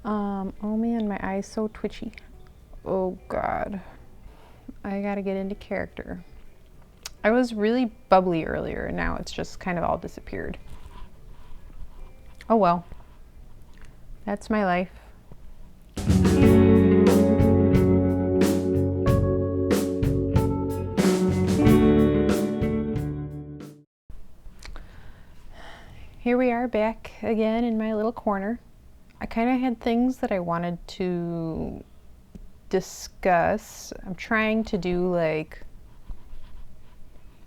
Oh man, my eye's so twitchy. Oh God. I gotta get into character. I was really bubbly earlier, and now it's just kind of all disappeared. Oh well. That's my life. Here we are back again in my little corner. I kind of had things that I wanted to discuss. I'm trying to do like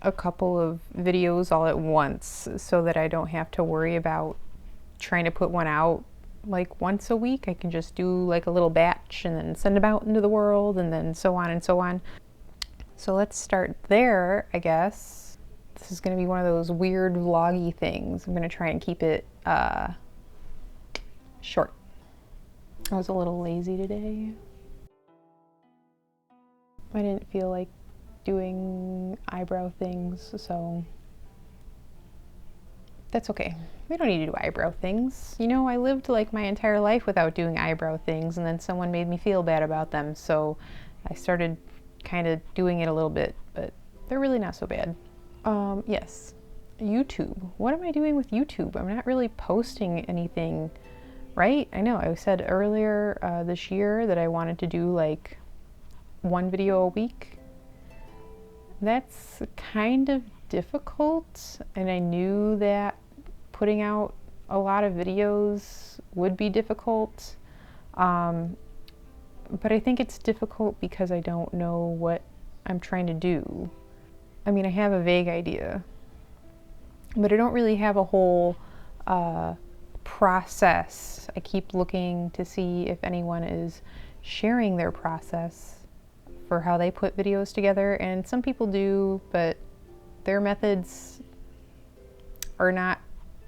a couple of videos all at once so that I don't have to worry about trying to put one out like once a week. I can just do like a little batch and then send them out into the world and then so on and so on. So let's start there, I guess. This is going to be one of those weird vloggy things. I'm going to try and keep it short. I was a little lazy today. I didn't feel like doing eyebrow things, so that's okay. We don't need to do eyebrow things. You know, I lived like my entire life without doing eyebrow things, and then someone made me feel bad about them, so I started kind of doing it a little bit, but they're really not so bad. Yes, YouTube. What am I doing with YouTube? I'm not really posting anything, right? I know, I said earlier this year that I wanted to do like one video a week. That's kind of difficult, and I knew that putting out a lot of videos would be difficult. But I think it's difficult because I don't know what I'm trying to do. I mean, I have a vague idea, but I don't really have a whole process. I keep looking to see if anyone is sharing their process for how they put videos together, and some people do, but their methods are not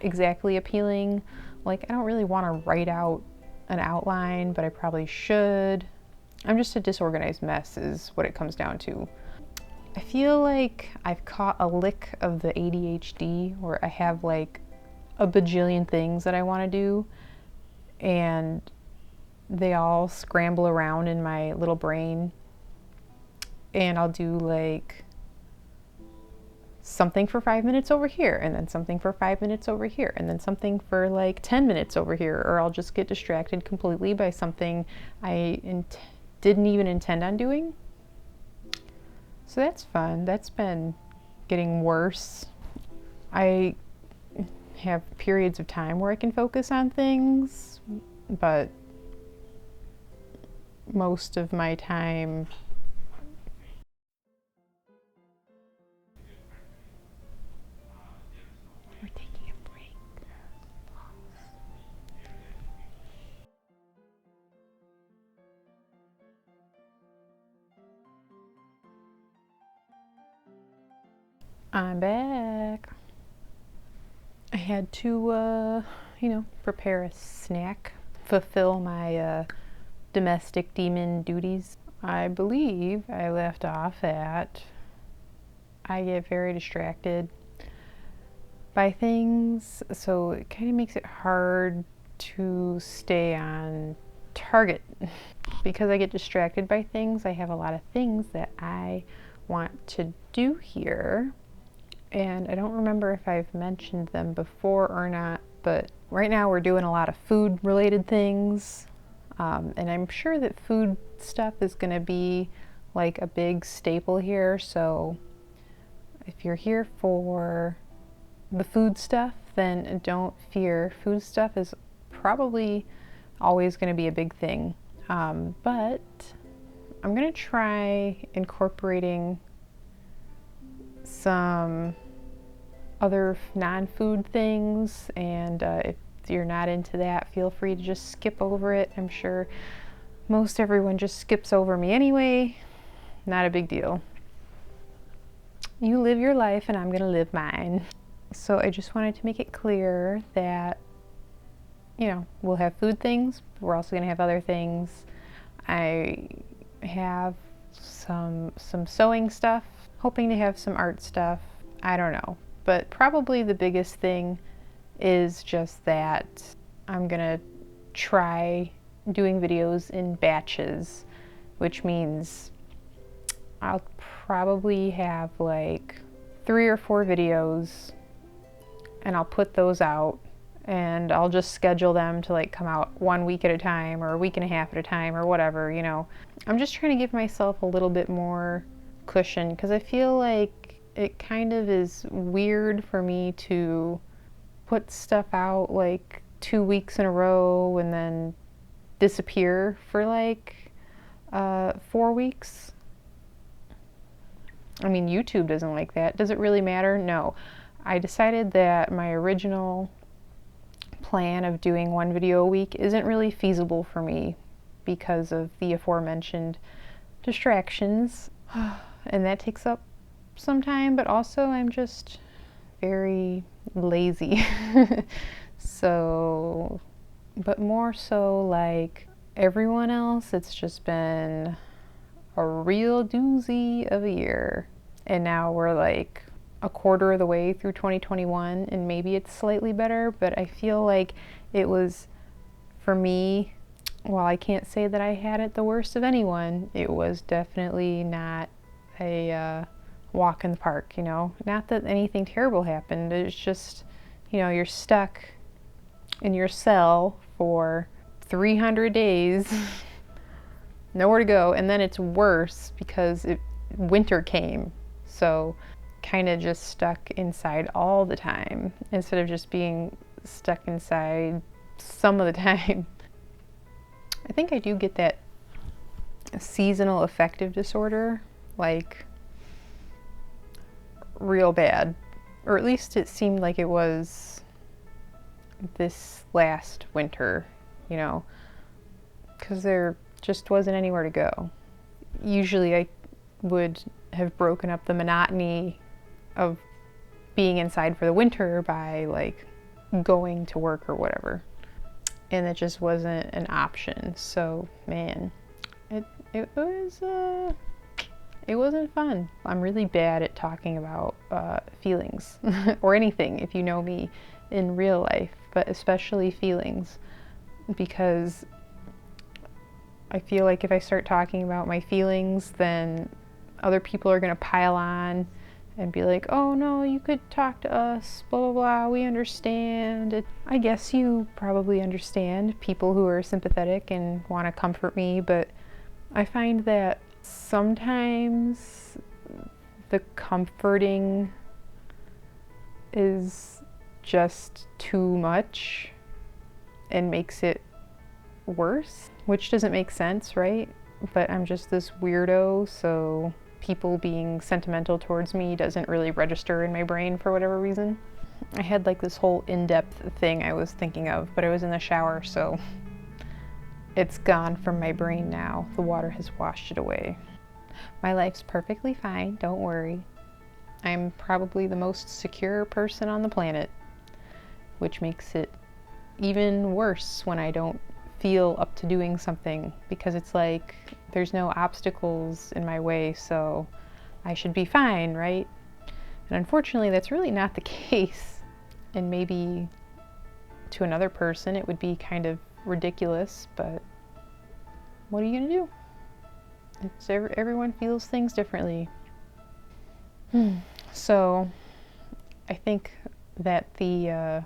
exactly appealing. Like, I don't really want to write out an outline, but I probably should. I'm just a disorganized mess is what it comes down to. I feel like I've caught a lick of the ADHD where I have like a bajillion things that I want to do, and they all scramble around in my little brain, and I'll do like something for 5 minutes over here, and then something for 5 minutes over here, and then something for like 10 minutes over here, or I'll just get distracted completely by something I didn't even intend on doing. So that's fun. That's been getting worse. I have periods of time where I can focus on things, but most of my time we're taking a break. I'm back. I had to, prepare a snack, fulfill my domestic demon duties. I believe I left off at I get very distracted by things, so it kind of makes it hard to stay on target. Because I get distracted by things, I have a lot of things that I want to do here, and I don't remember if I've mentioned them before or not, but right now we're doing a lot of food related things, and I'm sure that food stuff is going to be like a big staple here, so if you're here for the food stuff, then don't fear. Food stuff is probably always going to be a big thing, but I'm going to try incorporating some other non-food things, and if you're not into that, feel free to just skip over it. I'm sure most everyone just skips over me anyway. Not a big deal. You live your life and I'm gonna live mine. So I just wanted to make it clear that, we'll have food things, but we're also gonna have other things. I have some sewing stuff, hoping to have some art stuff. I don't know, but probably the biggest thing is just that I'm gonna try doing videos in batches, which means I'll probably have like 3 or 4 videos and I'll put those out and I'll just schedule them to like come out 1 week at a time or a week and a half at a time or whatever, you know. I'm just trying to give myself a little bit more cushion because I feel like it kind of is weird for me to put stuff out like 2 weeks in a row and then disappear for like 4 weeks. I mean, YouTube doesn't like that. Does it really matter? No. I decided that my original plan of doing 1 video a week isn't really feasible for me because of the aforementioned distractions. And that takes up some time, but also I'm just very lazy. So, but more so like everyone else, it's just been a real doozy of a year. And now we're like a quarter of the way through 2021 and maybe it's slightly better, but I feel like it was, for me, while I can't say that I had it the worst of anyone, it was definitely not a walk in the park, you know. Not that anything terrible happened, it's just, you know, you're stuck in your cell for 300 days, nowhere to go, and then it's worse because winter came, so kind of just stuck inside all the time instead of just being stuck inside some of the time. I think I do get that seasonal affective disorder, like real bad, or at least it seemed like it was this last winter, you know, because there just wasn't anywhere to go. Usually I would have broken up the monotony of being inside for the winter by like going to work or whatever, and it just wasn't an option. So man, it wasn't fun. I'm really bad at talking about feelings or anything if you know me in real life, but especially feelings, because I feel like if I start talking about my feelings, then other people are going to pile on and be like, oh no, you could talk to us, blah, blah, blah, we understand. I guess you probably understand people who are sympathetic and want to comfort me, but I find that sometimes the comforting is just too much and makes it worse, which doesn't make sense, right? But I'm just this weirdo, so people being sentimental towards me doesn't really register in my brain for whatever reason. I had like this whole in-depth thing I was thinking of, but I was in the shower, so it's gone from my brain now. The water has washed it away. My life's perfectly fine, don't worry. I'm probably the most secure person on the planet, which makes it even worse when I don't feel up to doing something, because it's like there's no obstacles in my way, so I should be fine, right? And unfortunately that's really not the case, and maybe to another person it would be kind of ridiculous, but what are you gonna do? It's everyone feels things differently. So I think that the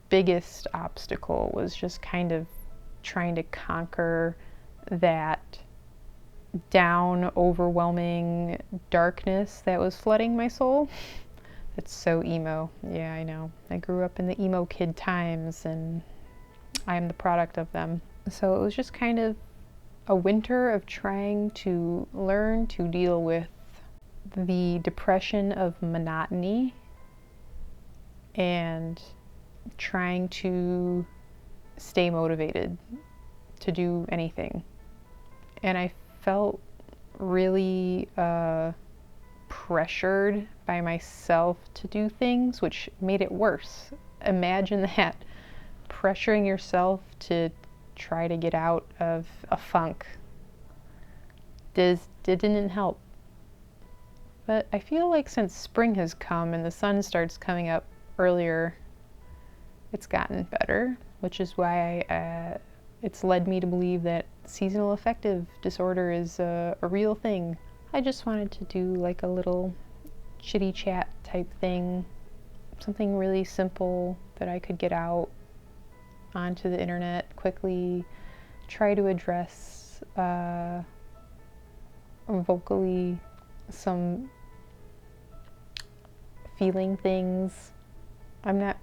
biggest obstacle was just kind of trying to conquer that down, overwhelming darkness that was flooding my soul. It's so emo. Yeah, I know. I grew up in the emo kid times and I'm the product of them. So it was just kind of a winter of trying to learn to deal with the depression of monotony and trying to stay motivated to do anything. And I felt really pressured by myself to do things, which made it worse. Imagine that, pressuring yourself to try to get out of a funk. Didn't help. But I feel like since spring has come and the sun starts coming up earlier, it's gotten better, which is why it's led me to believe that seasonal affective disorder is a real thing. I just wanted to do like a little chitty chat type thing, something really simple that I could get out onto the internet quickly, try to address vocally some feeling things. I'm not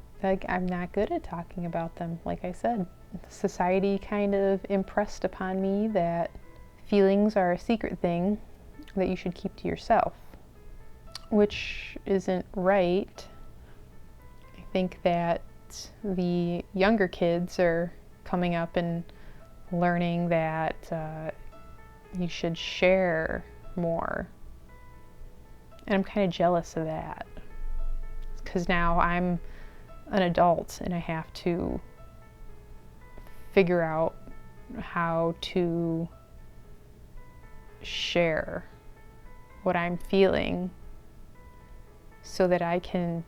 good at talking about them, like I said. Society kind of impressed upon me that feelings are a secret thing that you should keep to yourself, which isn't right. I think that the younger kids are coming up and learning that you should share more. And I'm kind of jealous of that, because now I'm an adult and I have to figure out how to share what I'm feeling so that I can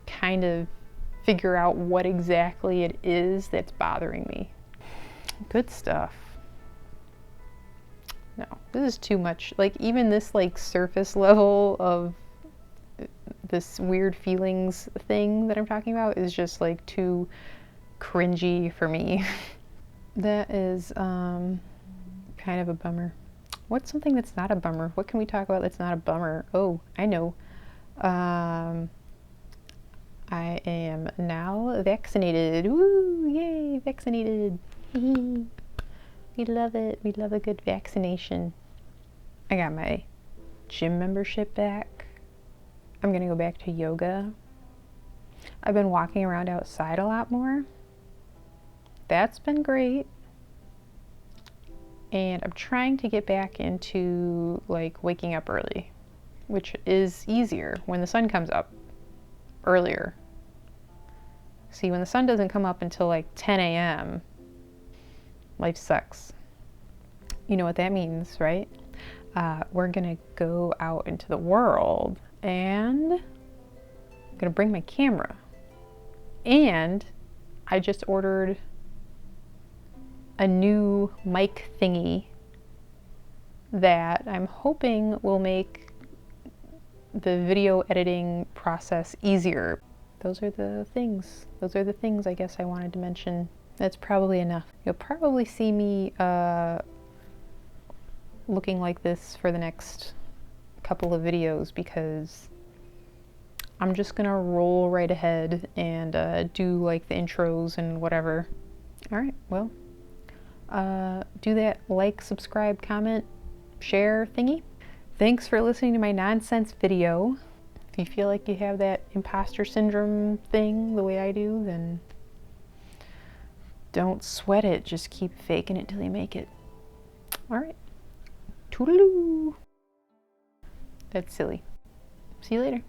kind of figure out what exactly it is that's bothering me. Good stuff. No, this is too much. Like, even this like surface level of this weird feelings thing that I'm talking about is just like too cringy for me. That is kind of a bummer. What's something that's not a bummer? What can we talk about that's not a bummer? Oh, I know. I am now vaccinated. Woo! Yay! Vaccinated. We love it. We love a good vaccination. I got my gym membership back. I'm gonna go back to yoga. I've been walking around outside a lot more. That's been great. And I'm trying to get back into like waking up early, which is easier when the sun comes up earlier. See, when the sun doesn't come up until like 10 a.m., life sucks. You know what that means, right? We're gonna go out into the world and I'm gonna bring my camera. And I just ordered a new mic thingy that I'm hoping will make the video editing process easier. Those are the things. Those are the things I guess I wanted to mention. That's probably enough. You'll probably see me looking like this for the next couple of videos because I'm just gonna roll right ahead and do like the intros and whatever. All right, well, do that like, subscribe, comment, share thingy. Thanks for listening to my nonsense video. If you feel like you have that imposter syndrome thing the way I do, then don't sweat it. Just keep faking it till you make it. All right. Toodaloo. That's silly. See you later.